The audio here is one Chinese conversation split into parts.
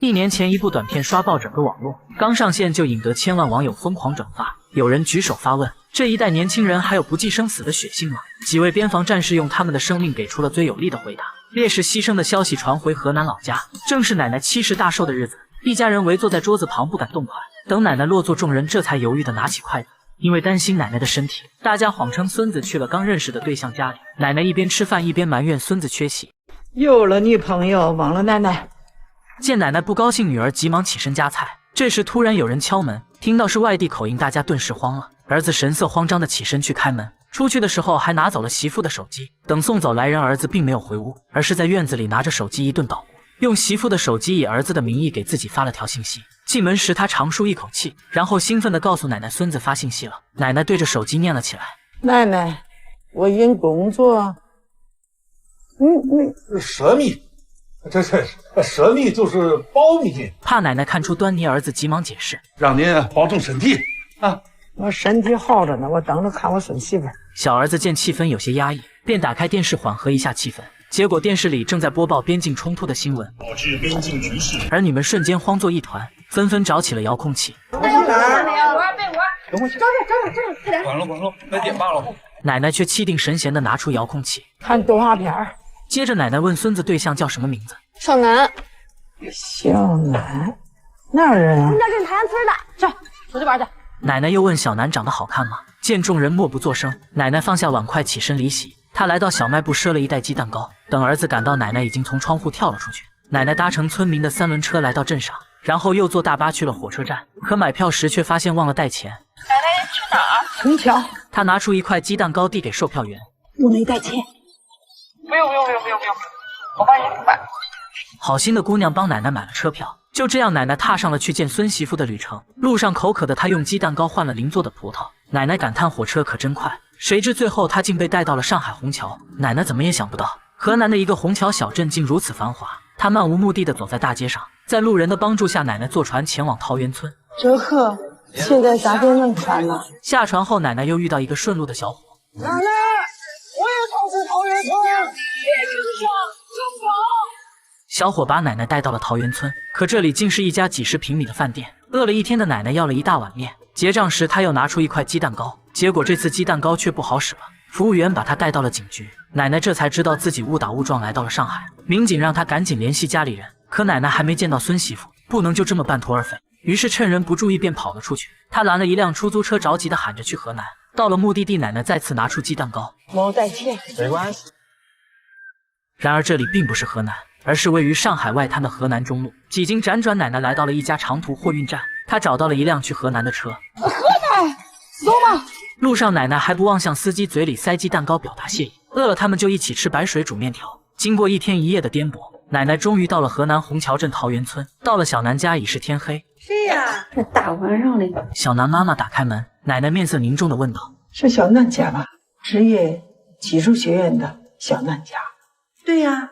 1年前，一部短片刷爆整个网络，刚上线就引得千万网友疯狂转发。有人举手发问：这一代年轻人还有不计生死的血性吗？几位边防战士用他们的生命给出了最有力的回答。烈士牺牲的消息传回河南老家，正是奶奶70大寿的日子，一家人围坐在桌子旁不敢动筷。等奶奶落座，众人这才犹豫地拿起筷子。因为担心奶奶的身体，大家谎称孙子去了刚认识的对象家里。奶奶一边吃饭一边埋怨孙子缺席，有了女朋友忘了奶奶。见奶奶不高兴，女儿急忙起身夹菜。这时突然有人敲门，听到是外地口音，大家顿时慌了。儿子神色慌张地起身去开门，出去的时候还拿走了媳妇的手机。等送走来人，儿子并没有回屋，而是在院子里拿着手机一顿捣鼓，用媳妇的手机以儿子的名义给自己发了条信息。进门时他长舒一口气，然后兴奋地告诉奶奶孙子发信息了。奶奶对着手机念了起来：奶奶，我因工作，蛇密，这蛇密就是苞米。怕奶奶看出端倪，儿子急忙解释：让您保重身体啊。我身体好着呢，我等着看我孙媳妇。小儿子见气氛有些压抑，便打开电视缓和一下气氛。结果电视里正在播报边境冲突的新闻，导致边境局势，儿女们瞬间慌作一团，纷纷找起了遥控器。等会儿，关了，来点罢了。奶奶却气定神闲地拿出遥控器，看动画片。接着奶奶问孙子对象叫什么名字。小南。小南，哪儿人啊？我们家镇台安村的，去，出去玩去。奶奶又问小南长得好看吗？见众人默不作声，奶奶放下碗筷起身离席。她来到小卖部赊了一袋鸡蛋糕，等儿子赶到，奶奶已经从窗户跳了出去。奶奶搭乘村民的3轮车来到镇上，然后又坐大巴去了火车站，可买票时却发现忘了带钱。奶奶去哪儿？虹桥。她拿出一块鸡蛋糕递给售票员，我没带钱。不用，我帮你买。好心的姑娘帮奶奶买了车票。就这样，奶奶踏上了去见孙媳妇的旅程。路上口渴的她用鸡蛋糕换了邻座的葡萄。奶奶感叹火车可真快，谁知最后她竟被带到了上海虹桥。奶奶怎么也想不到，河南的一个虹桥小镇竟如此繁华。她漫无目的地走在大街上，在路人的帮助下，奶奶坐船前往桃源村。这河现在咋就能穿呢？下船后，奶奶又遇到一个顺路的小伙。奶奶，我也从事桃源村，别跟上，真宝。小伙把奶奶带到了桃源村，可这里竟是一家几十平米的饭店。饿了一天的奶奶要了一大碗面，结账时她又拿出一块鸡蛋糕，结果这次鸡蛋糕却不好使了。服务员把她带到了警局，奶奶这才知道自己误打误撞来到了上海。民警让她赶紧联系家里人，可奶奶还没见到孙媳妇，不能就这么半途而废，于是趁人不注意便跑了出去。她拦了一辆出租车，着急地喊着去河南。到了目的地，奶奶再次拿出鸡蛋糕，没带钱，没关系。然而这里并不是河南，而是位于上海外滩的河南中路。几经辗转，奶奶来到了一家长途货运站，她找到了一辆去河南的车。河南，走吧。路上，奶奶还不忘向司机嘴里塞鸡蛋糕表达谢意。饿了，他们就一起吃白水煮面条。经过1天1夜的颠簸，奶奶终于到了河南虹桥镇桃源村。到了小南家已是天黑。谁呀？这大晚上的。小南妈妈打开门，奶奶面色凝重地问道：是小南家吧？职业技术学院的小南家。对呀。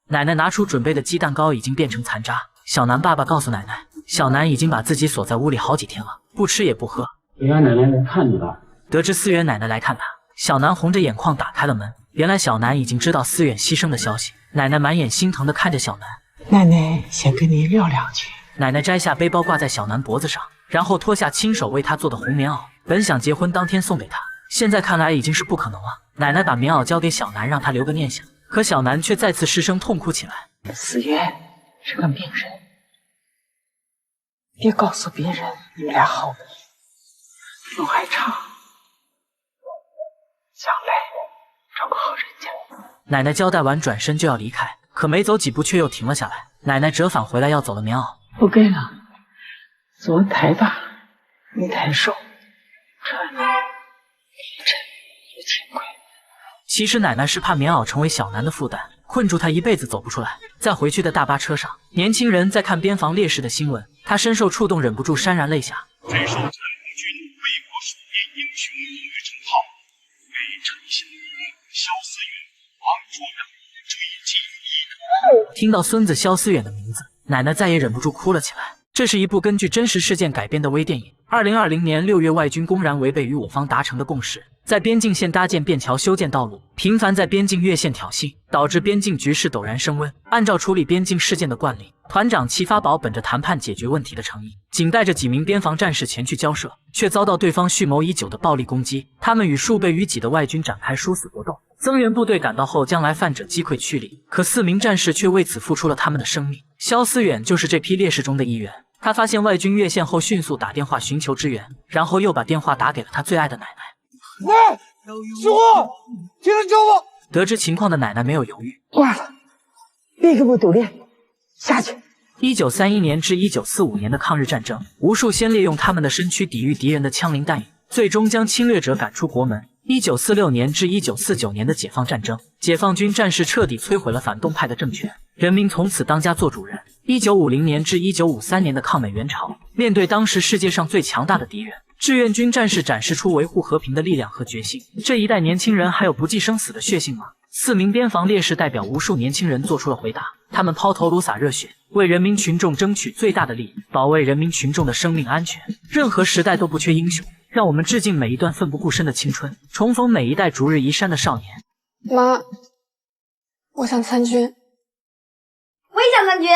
奶奶拿出准备的鸡蛋糕已经变成残渣。小南爸爸告诉奶奶，小南已经把自己锁在屋里好几天了，不吃也不喝。原来奶奶来看你了。得知思远奶奶来看他，小南红着眼眶打开了门。原来小南已经知道思远牺牲的消息。奶奶满眼心疼地看着小南，奶奶先跟你聊两句。奶奶摘下背包挂在小南脖子上，然后脱下亲手为他做的红棉袄，本想结婚当天送给他，现在看来已经是不可能了。奶奶把棉袄交给小南，让他留个念想。可小南却再次失声痛哭起来。思远是个名人，别告诉别人你们俩好的，陆海昌将来找个好人家。奶奶交代完转身就要离开，可没走几步却又停了下来。奶奶折返回来要走了棉袄，不给了，做太大，你太瘦，穿一阵有钱亏。其实奶奶是怕棉袄成为小南的负担，困住他一辈子走不出来。在回去的大巴车上，年轻人在看边防烈士的新闻，他深受触动，忍不住潸然泪下。最受战红军为国戍边英雄荣誉称号，为陈孝公、萧思远、王卓然追记一途。听到孙子萧思远的名字，奶奶再也忍不住哭了起来。这是一部根据真实事件改编的微电影， 2020年6月，外军公然违背与我方达成的共识，在边境线搭建便桥、修建道路，频繁在边境越线挑衅，导致边境局势陡然升温。按照处理边境事件的惯例，团长齐发宝本着谈判解决问题的诚意，仅带着几名边防战士前去交涉，却遭到对方蓄谋已久的暴力攻击。他们与数倍于己的外军展开殊死搏斗。增援部队赶到后，将来犯者击溃驱离，可4名战士却为此付出了他们的生命。肖思远就是这批烈士中的一员。他发现外军越线后，迅速打电话寻求支援，然后又把电话打给了他最爱的奶奶。喂，师傅，请人救我！得知情况的奶奶没有犹豫，挂了，立刻不独立，下去。1931年至1945年的抗日战争，无数先烈用他们的身躯抵御敌人的枪林弹雨，最终将侵略者赶出国门。1946年至1949年的解放战争，解放军战士彻底摧毁了反动派的政权，人民从此当家做主人。1950年至1953年的抗美援朝，面对当时世界上最强大的敌人，志愿军战士展示出维护和平的力量和决心。这一代年轻人还有不计生死的血性吗？4名边防烈士代表无数年轻人做出了回答，他们抛头颅洒热血，为人民群众争取最大的利益，保卫人民群众的生命安全。任何时代都不缺英雄，让我们致敬每一段奋不顾身的青春，重逢每一代逐日移山的少年。妈，我想参军。我也想参军。